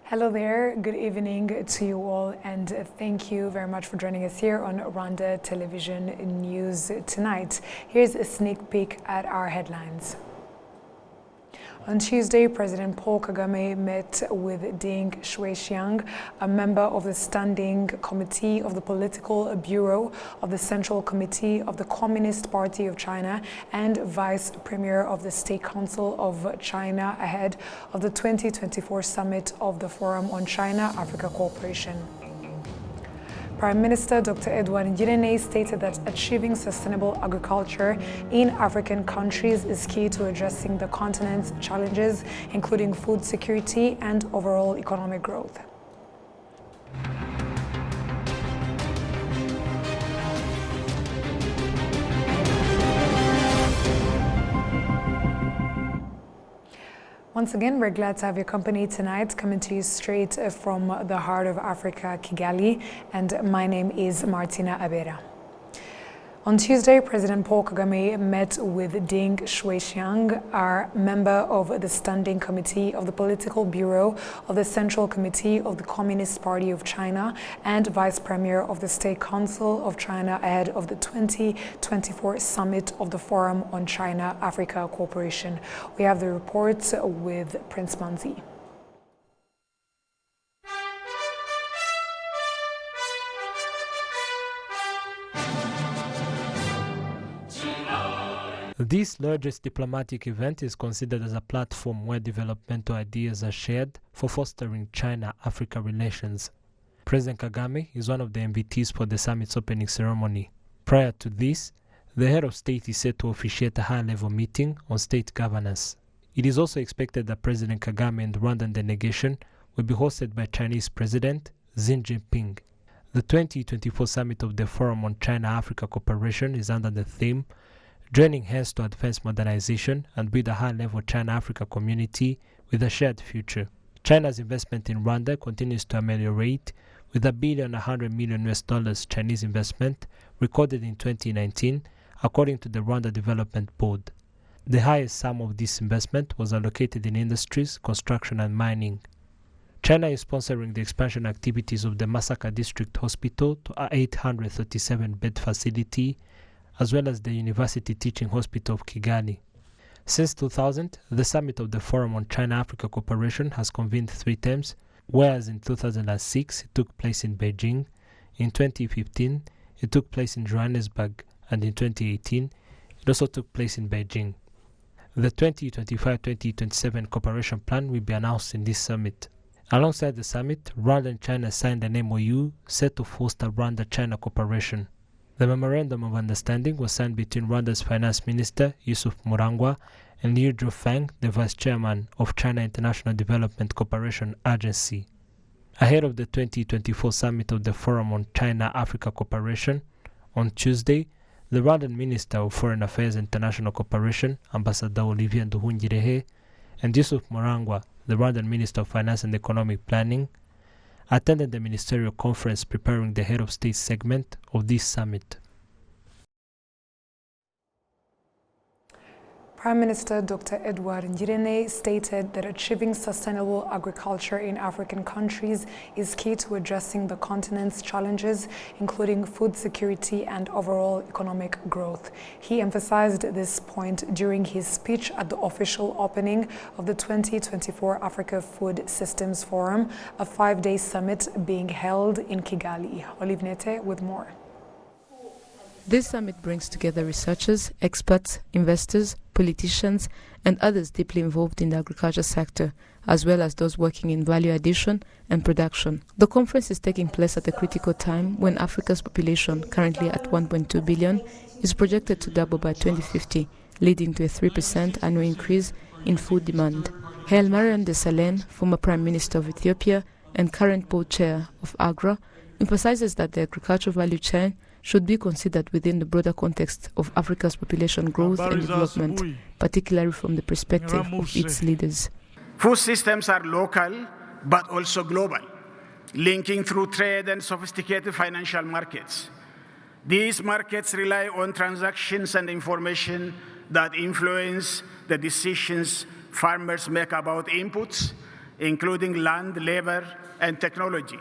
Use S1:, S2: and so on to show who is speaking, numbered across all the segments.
S1: Hello there, good evening to you all, and thank you very much for joining us here on Rwanda Television News tonight. Here's a sneak peek at our headlines. On Tuesday, President Paul Kagame met with Ding Xuexiang, a member of the Standing Committee of the Political Bureau of the Central Committee of the Communist Party of China and Vice Premier of the State Council of China ahead of the 2024 summit of the Forum on China-Africa Cooperation. Prime Minister Dr. Edward Ngirente stated that achieving sustainable agriculture in African countries is key to addressing the continent's challenges, including food security and overall economic growth. Once again, we're glad to have your company tonight, coming to you straight from the heart of Africa, Kigali, and my name is Martina Abera. On Tuesday, President Paul Kagame met with Ding Xuexiang, our member of the Standing Committee of the Political Bureau of the Central Committee of the Communist Party of China and Vice Premier of the State Council of China ahead of the 2024 summit of the Forum on China-Africa Cooperation. We have the reports with Prince Manzi.
S2: This largest diplomatic event is considered as a platform where developmental ideas are shared for fostering China-Africa relations. President Kagame is one of the invitees for the summit's opening ceremony. Prior to this, the head of state is set to officiate a high-level meeting on state governance. It is also expected that President Kagame and the Rwandan delegation will be hosted by Chinese President Xi Jinping. The 2024 summit of the Forum on China-Africa Cooperation is under the theme Joining Hands to Advance Modernization and Build a High-Level China-Africa Community with a Shared Future. China's investment in Rwanda continues to ameliorate, with $1.1 billion Chinese investment recorded in 2019, according to the Rwanda Development Board. The highest sum of this investment was allocated in industries, construction and mining. China is sponsoring the expansion activities of the Masaka District Hospital to a 837-bed facility, as well as the University Teaching Hospital of Kigali. Since 2000, the summit of the Forum on China-Africa Cooperation has convened 3 times, whereas in 2006 it took place in Beijing, in 2015 it took place in Johannesburg, and in 2018 it also took place in Beijing. The 2025-2027 cooperation plan will be announced in this summit. Alongside the summit, Rwanda and China signed an MOU set to foster Rwanda-China cooperation. The Memorandum of Understanding was signed between Rwanda's Finance Minister, Yusuf Murangwa, and Liu Zhofang, the Vice Chairman of China International Development Cooperation Agency. Ahead of the 2024 summit of the Forum on China-Africa Cooperation, on Tuesday, the Rwandan Minister of Foreign Affairs and International Cooperation, Ambassador Olivier Nduhungirehe, and Yusuf Murangwa, the Rwandan Minister of Finance and Economic Planning, attended the ministerial conference preparing the head of state segment of this summit.
S1: Prime Minister Dr. Edward Ngirente stated that achieving sustainable agriculture in African countries is key to addressing the continent's challenges, including food security and overall economic growth. He emphasized this point during his speech at the official opening of the 2024 Africa Food Systems Forum, a 5-day summit being held in Kigali. Olive Nete with more.
S3: This summit brings together researchers, experts, investors, politicians, and others deeply involved in the agriculture sector, as well as those working in value addition and production. The conference is taking place at a critical time when Africa's population, currently at 1.2 billion, is projected to double by 2050, leading to a 3% annual increase in food demand. Haile Mariam Desalegn, former Prime Minister of Ethiopia and current board chair of AGRA, emphasizes that the agricultural value chain should be considered within the broader context of Africa's population growth and development, particularly from the perspective of its leaders.
S4: Food systems are local, but also global, linking through trade and sophisticated financial markets. These markets rely on transactions and information that influence the decisions farmers make about inputs, including land, labor, and technology.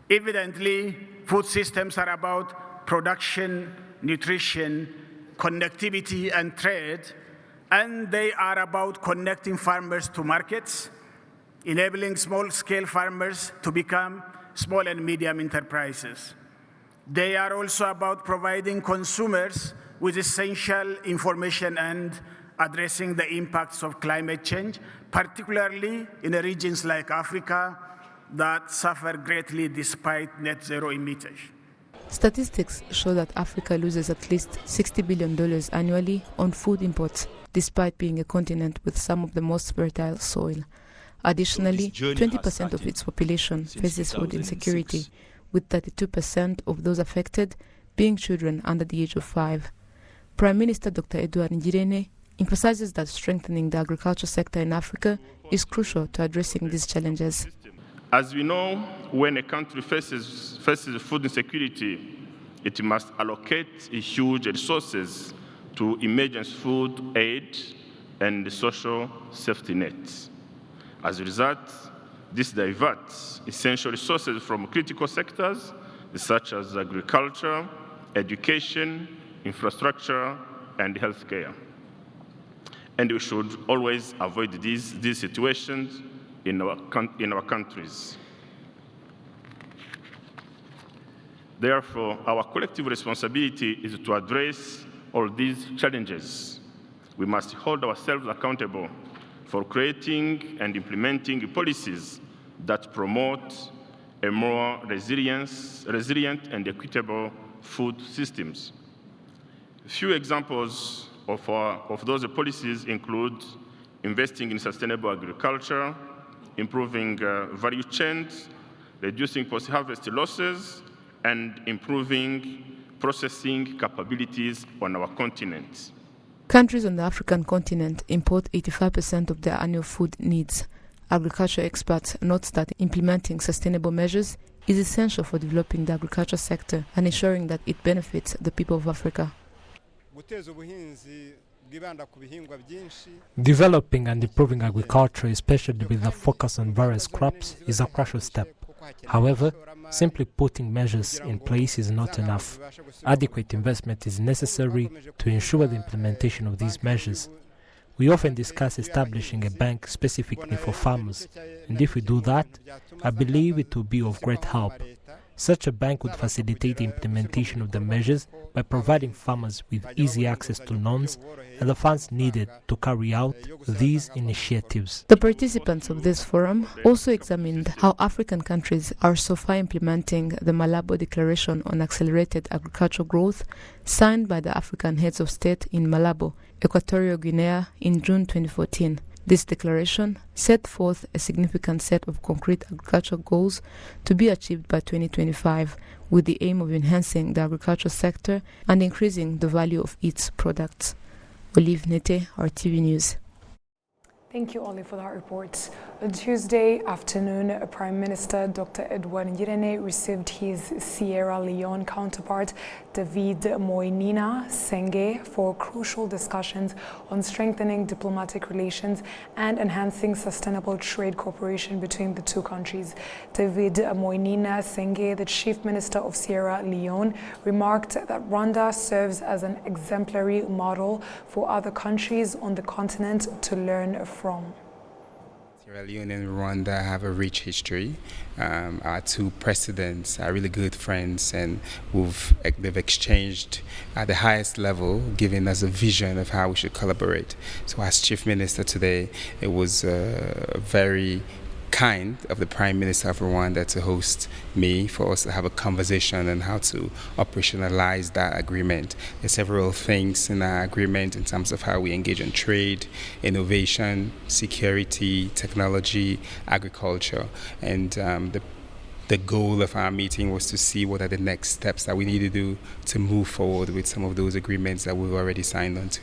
S4: Evidently, food systems are about production, nutrition, connectivity, and trade, and they are about connecting farmers to markets, enabling small-scale farmers to become small and medium enterprises. They are also about providing consumers with essential information and addressing the impacts of climate change, particularly in regions like Africa that suffer greatly despite net zero emitters.
S3: Statistics show that Africa loses at least $60 billion annually on food imports, despite being a continent with some of the most fertile soil. Additionally, 20% of its population faces food insecurity, with 32% of those affected being children under the age of 5. Prime Minister Dr. Edouard Ngirente emphasizes that strengthening the agriculture sector in Africa is crucial to addressing these challenges.
S5: As we know, when a country faces food insecurity, it must allocate huge resources to emergency food aid and social safety nets. As a result, this diverts essential resources from critical sectors such as agriculture, education, infrastructure, and healthcare. And we should always avoid these situations in our countries. Therefore, our collective responsibility is to address all these challenges. We must hold ourselves accountable for creating and implementing policies that promote a more resilient and equitable food systems. A few examples of those policies include investing in sustainable agriculture, improving value chains, reducing post-harvest losses, and improving processing capabilities on our continent.
S3: Countries on the African continent import 85% of their annual food needs. Agriculture experts note that implementing sustainable measures is essential for developing the agriculture sector and ensuring that it benefits the people of Africa.
S2: Developing and improving agriculture, especially with a focus on various crops, is a crucial step. However, simply putting measures in place is not enough. Adequate investment is necessary to ensure the implementation of these measures. We often discuss establishing a bank specifically for farmers, and if we do that, I believe it will be of great help. Such a bank would facilitate the implementation of the measures by providing farmers with easy access to loans and the funds needed to carry out these initiatives.
S3: The participants of this forum also examined how African countries are so far implementing the Malabo Declaration on Accelerated Agricultural Growth, signed by the African heads of state in Malabo, Equatorial Guinea, in June 2014. This declaration set forth a significant set of concrete agricultural goals to be achieved by 2025, with the aim of enhancing the agriculture sector and increasing the value of its products. Olive Nete, RTV News.
S1: Thank you, Oli, for that report. On Tuesday afternoon, Prime Minister Dr. Edouard Ngirente received his Sierra Leone counterpart, David Moinina Senge, for crucial discussions on strengthening diplomatic relations and enhancing sustainable trade cooperation between the two countries. David Moinina Senge, the Chief Minister of Sierra Leone, remarked that Rwanda serves as an exemplary model for other countries on the continent to learn from.
S6: Sierra Leone and Rwanda have a rich history. Our two presidents are really good friends, and they've exchanged at the highest level, giving us a vision of how we should collaborate. So as Chief Minister today, it was very kind of the Prime Minister of Rwanda to host me, for us to have a conversation on how to operationalize that agreement. There's several things in our agreement in terms of how we engage in trade, innovation, security, technology, agriculture, and the goal of our meeting was to see what are the next steps that we need to do to move forward with some of those agreements that we've already signed on to.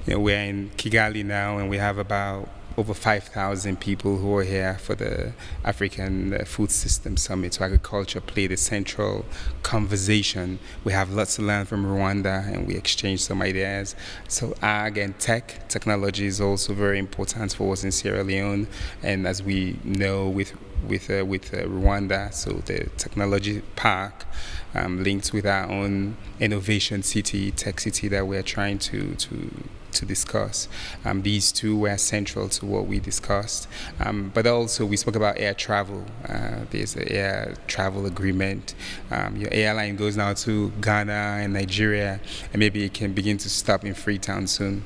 S6: We're in Kigali now, and we have about over 5,000 people who are here for the African Food System Summit. So agriculture played a central conversation. We have lots to learn from Rwanda, and we exchange some ideas. So ag and technology is also very important for us in Sierra Leone. And as we know with Rwanda, so the technology park linked with our own innovation city, tech city that we're trying to discuss. These two were central to what we discussed. But also we spoke about air travel. There's an air travel agreement. Your airline goes now to Ghana and Nigeria, and maybe it can begin to stop in Freetown soon.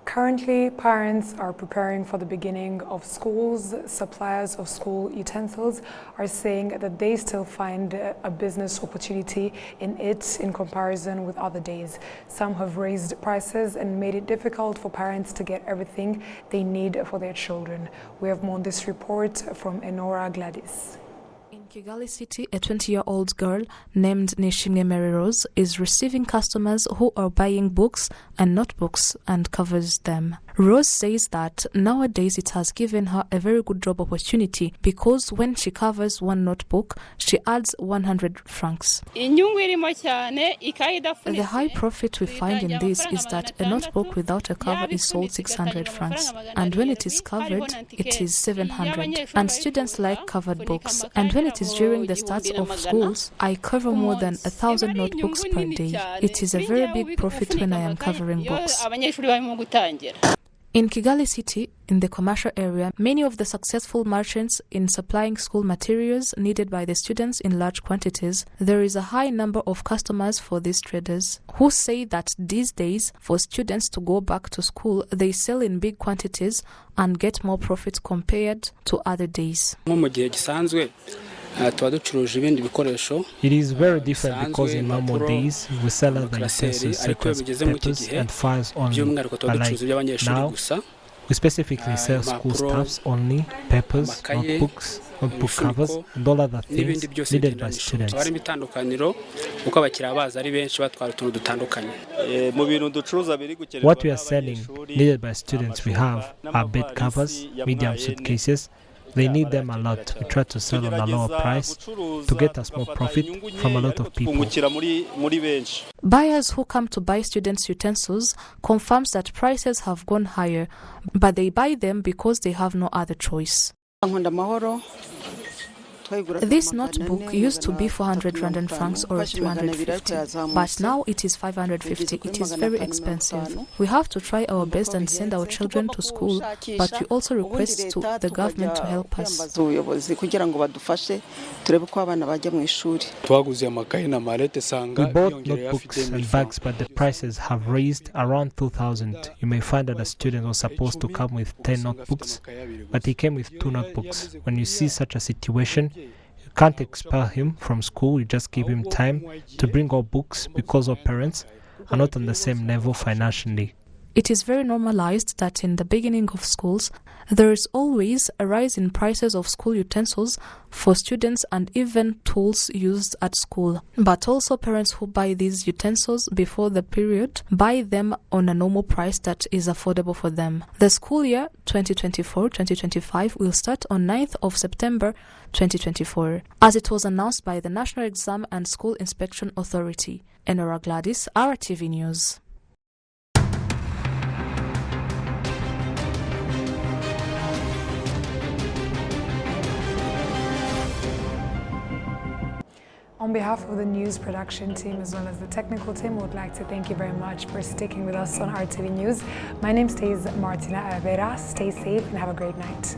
S1: Currently, parents are preparing for the beginning of schools. Suppliers of school utensils are saying that they still find a business opportunity in it in comparison with other days. Some have raised prices and made it difficult for parents to get everything they need for their children. We have more on this report from Enora Gladys.
S7: In Kigali City, a 20-year-old girl named Nishimwe Mary Rose is receiving customers who are buying books and notebooks and covers them. Rose says that nowadays it has given her a very good job opportunity because when she covers one notebook, she adds 100 francs. The high profit we find in this is that a notebook without a cover is sold 600 francs, and when it is covered, it is 700. And students like covered books. And when it is during the start of schools, I cover more than 1,000 notebooks per day. It is a very big profit when I am covering books. In Kigali City, in the commercial area, many of the successful merchants in supplying school materials needed by the students in large quantities, there is a high number of customers for these traders who say that these days, for students to go back to school, they sell in big quantities and get more profit compared to other days.
S2: It is very different because in normal days we sell other utensils such as papers and files only, but like now we specifically sell school stuffs only, papers, notebooks, notebook covers and all other things needed by students. What we are selling needed by students we have are bed covers, medium suitcases. They need them a lot. We try to sell on a lower price to get us more profit from a lot of people.
S7: Buyers who come to buy students' utensils confirms that prices have gone higher, but they buy them because they have no other choice. This notebook used to be 400 Rwandan francs or 250, but now it is 550. It is very expensive. We have to try our best and send our children to school, but we also request to the government to help us.
S2: We bought notebooks and bags, but the prices have raised around 2,000. You may find that a student was supposed to come with 10 notebooks, but he came with 2 notebooks. When you see such a situation, you can't expel him from school. You just give him time to bring all books because our parents are not on the same level financially.
S7: It is very normalized that in the beginning of schools, there is always a rise in prices of school utensils for students and even tools used at school. But also parents who buy these utensils before the period buy them on a normal price that is affordable for them. The school year 2024-2025 will start on 9th of September 2024, as it was announced by the National Exam and School Inspection Authority. Enora Gladys, RwandaTV News.
S1: On behalf of the news production team as well as the technical team, we would like to thank you very much for sticking with us on RwandaTV News. My name is Martina Avera. Stay safe and have a great night.